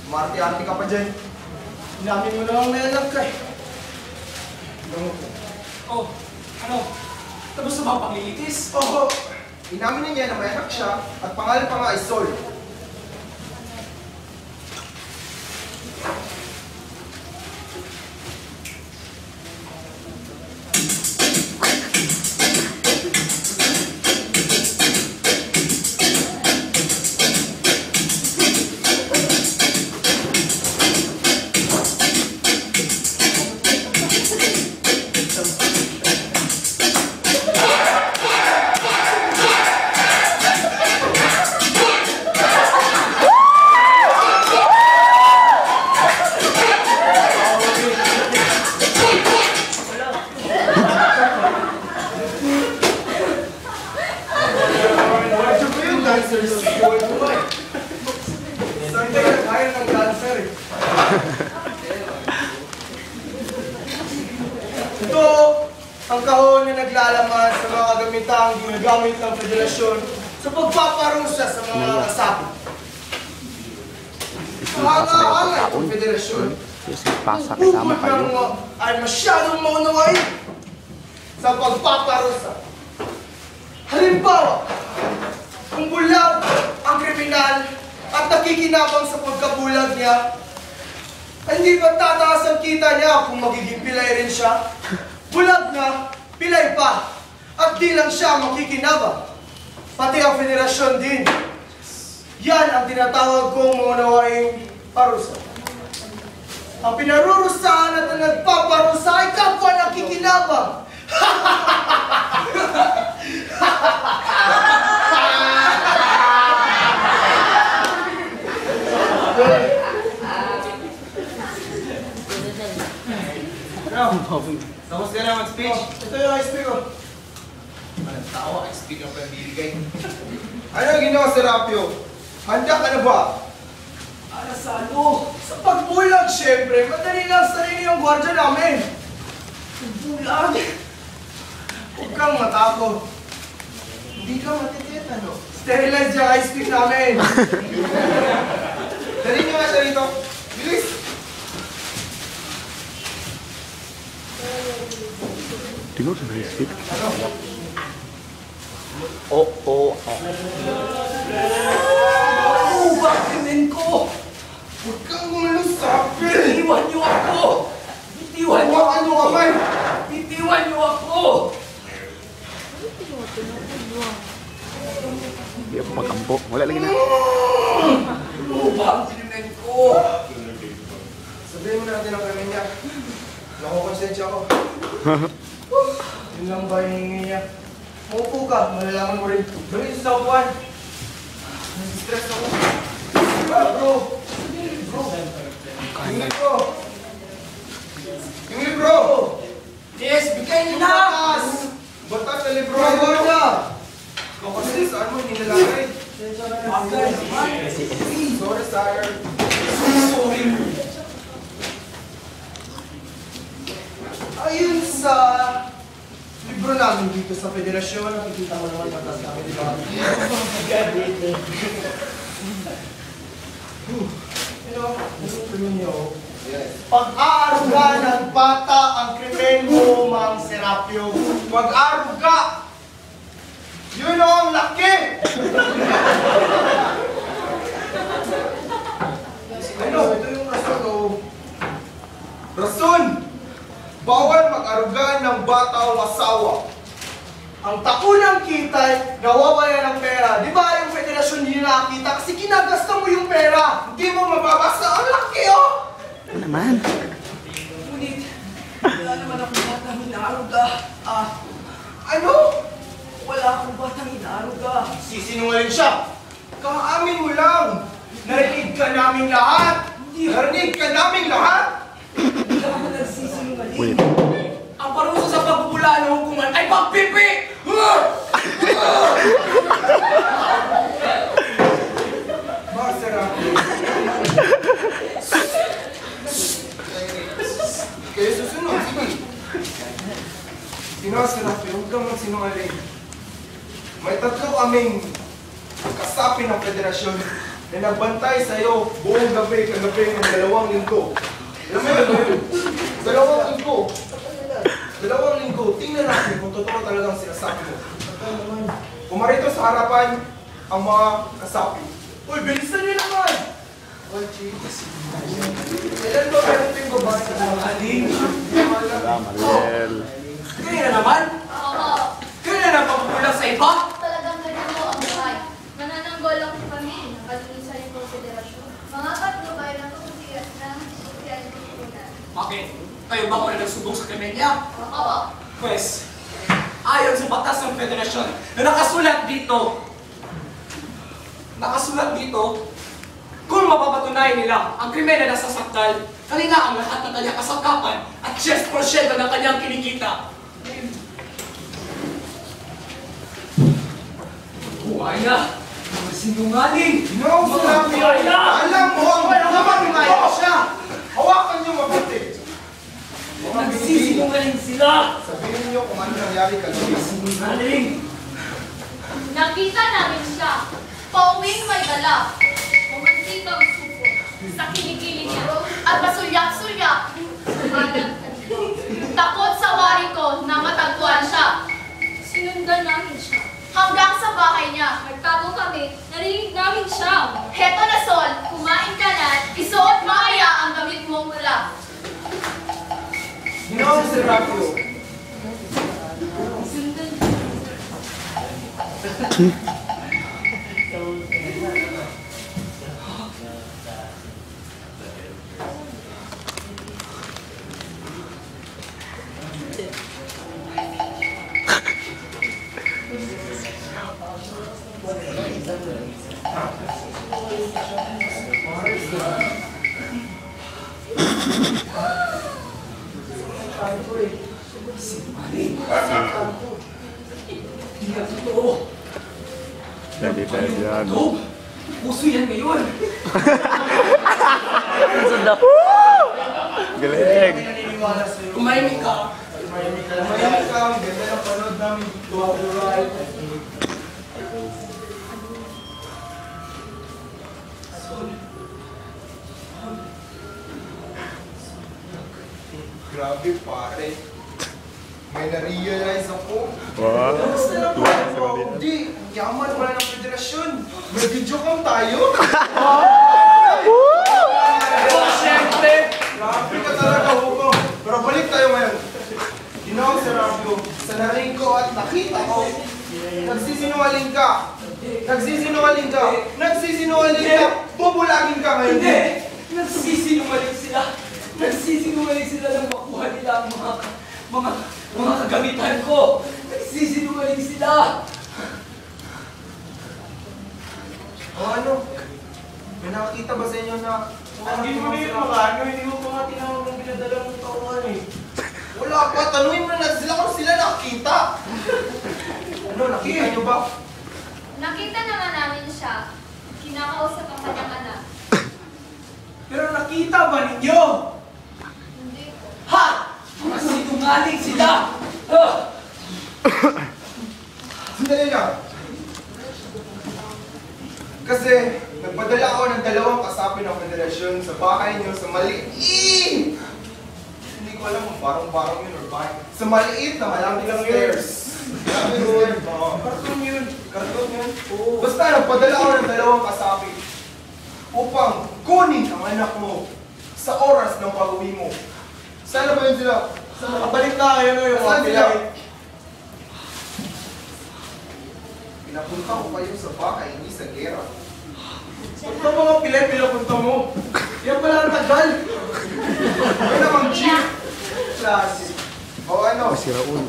Umarte-arte ka pa dyan. Inamin mo naman may anak ka eh. Oh, ano? Tapos na ba ang panglilitis? Oo. Inamin na niya na may anak siya at pangalan pa nga ay Sol. Ito ang kahon na naglalaman sa mga kagamitang ginagamit ng federasyon sa pagpaparusa sa mga kasapi. Mahanga-hanga itong federasyon. Bukod ng ay masyadong maunawain sa pagpaparusa. Halimbawa, kung bulag ang kriminal at nakikinabang sa pagkabulag niya, hindi ba tataas ang kita niya kung magiging pilay rin siya? Bulag na, pilay pa, at di lang siya makikinabang. Pati ang federasyon din. Yan ang tinatawag kong maunawaing parusa. Ang pinarurusahan at ang nagpaparusa ay kapwa nakikinabang. Tapos ka na mag-speech? Ito yung speak ko. Anong tao? Ang speak ang pambibigay. Ano ang ginawa si Rapio? Handa ka na ba? Para sa ano? Sa pagbulag, syempre. Madali lang sa inyo yung gwardiya namin. Pagbulag? Huwag kang matakot. Hindi ka matitita, no? Sterilize yung ice cream namin. Dali niyo nga siya rito. Bilis! Tingnan sa mga speak. Ano? Bakinin ko! Huwag kang gumalusapin! Bitiwan niyo ako! Bitiwan niyo Huwag ano ako! kamay! Bitiwan niyo ako! Hindi ako makampo. Wala lagi na. Bakinin ko! Sabihin mo natin ang kami niya. Nakukonsensya ako. Yun lang ba yung hingi niya? Maupo ka, malalaman mo rin. Balik sa upuan. Nag-stress ako. Bro! Bro! Yung libro! Yung libro! Yes, bigay niyo na! Batas na libro! Bago na! Ikaw kasi saan mo hindi nalagay? Sorry, sire. Sorry. Ayun sa libro namin dito sa federasyon, nakikita mo naman batas namin, di ba? Ano niyo? Pag-aaruga ng bata ang krimen mo, Mang Serapio. Pag-aaruga! Yun o ang laki! Ano? Ito yung rason o. Rason! Bawal mag-aruga ng bata o asawa. Ang taunang kita'y nawawala ng pera. Di ba yung federasyon hindi nakakita kasi kinagasta mo yung pera. Hindi mo mababasa. Ang laki oh! Ano naman? Ngunit, wala naman akong batang inaaruga. Ano? Wala akong batang inaaruga. Sisinungaling siya. Kaamin mo lang. Narinig ka namin lahat. Narinig ka namin lahat. Hindi ako nagsisinungaling. Wait. Ang parusa sa pagbubula ng hukuman ay pagpipi! Masarap. Kaya susunod, sige. Sinasarap, huwag kang magsinungaling. May tatlo kaming kasapi ng federasyon. na nagbantay sa'yo buong gabi, kagabi ng 2 linggo. Alam mo yun? 2 linggo. 2 linggo. Tingnan natin kung totoo talagang sinasabi mo. Pumarito sa harapan ang mga kasapi. Uy, bilisan niyo naman! Kailan ba meron yung babasa ng Aling! Wala, Mariel. Kaya na naman? Oo. Kaya na pagpulang sa iba? Talagang ganyan mo ang buhay. Manananggol ako kami ng kalinisan ng konfederasyon. Mga patnubay ng pagkutiyak ng sosial ng kunan. Bakit? Kayo ba ko na nagsubong sa Clemencia? Oo. Pwes, ayon sa batas ng federasyon na nakasulat dito, kung mapapatunayan nila ang krimen na nasasakdal, kalina ang lahat ng kanyang kasangkapan at 10% ng kanyang kinikita. Buhay na! Mga sinungaling! No, sinabi mo. Buhay na! Alam mo, ang naman siya. Hawakan niyo mabuti. Nagsisinungaling sila! Sabihin niyo kung ano nangyari kagabi. Sinungaling! Nakita namin siya. Pauwing may dala. Pumantikang suko sa kilikili niya. At basulyak-sulyak. Takot sa wari ko na matagpuan siya. Sinundan namin siya. Hanggang sa bahay niya. Nagtago kami. Narinig namin siya. Heto na Sol, kumain ka na. Isuot mo kaya ang damit mong mula. Ginoong Serapio, Sundan. Sinungaling! Hindi ka totoo! Jadi yan. Ito! Puso yan ngayon! Galing. may naniniwala sa'yo. Tumahimik ka! Mayroon ka, ang ganda ng panood namin. Tuwa-tuwa. Grabe pare. May na-realize ako. Wow. Kamusta na po Tuwa sa ako? Manila. Hindi, yaman pala ng federasyon. May video cam tayo. Oh, syempre! Grabe ka talaga, Hugo. Pero balik tayo ngayon. Ginoong Serapio, sa narinig ko at nakita ko, nagsisinungaling ka. Nagsisinungaling ka. Nagsisinungaling ka. Bubulagin ka ngayon. Hindi! Nagsisinungaling sila! Nagsisinungaling sila nang makuha nila ang mga kagamitan ko! Nagsisinungaling sila! O ano? May nakakita ba sa inyo na... Hindi mo na yun makano, hindi mo pa nga tinawag ng pinadala mong tauhan eh. Wala pa, tanungin mo na sila kung sila nakita. Ano, nakita nyo ba? Nakita naman namin siya. Kinakausap ang kanyang anak. Pero nakita ba ninyo? Hindi ko. Ha! Mga sinungaling sila! Ah! Sandali lang. Kasi nagpadala ako ng 2 kasapi ng federasyon sa bahay niyo sa maliit. Hindi ko alam kung barong-barong yun or bahay. Sa maliit na malamig ang stairs. Malamig stairs. Karton yun. Karton yun. Basta nagpadala ako ng 2 kasapi upang kunin ang anak mo sa oras ng pag-uwi mo. Saan na ba yun sila? Nakabalik na kayo no yung Saan mga sila? pilay. Pinapunta ko kayo sa bahay, hindi sa gera. Ito mga pilay, pinapunta mo. Yan pala ang tagal. Ay namang jeep. Klase. O ano? Si Raul.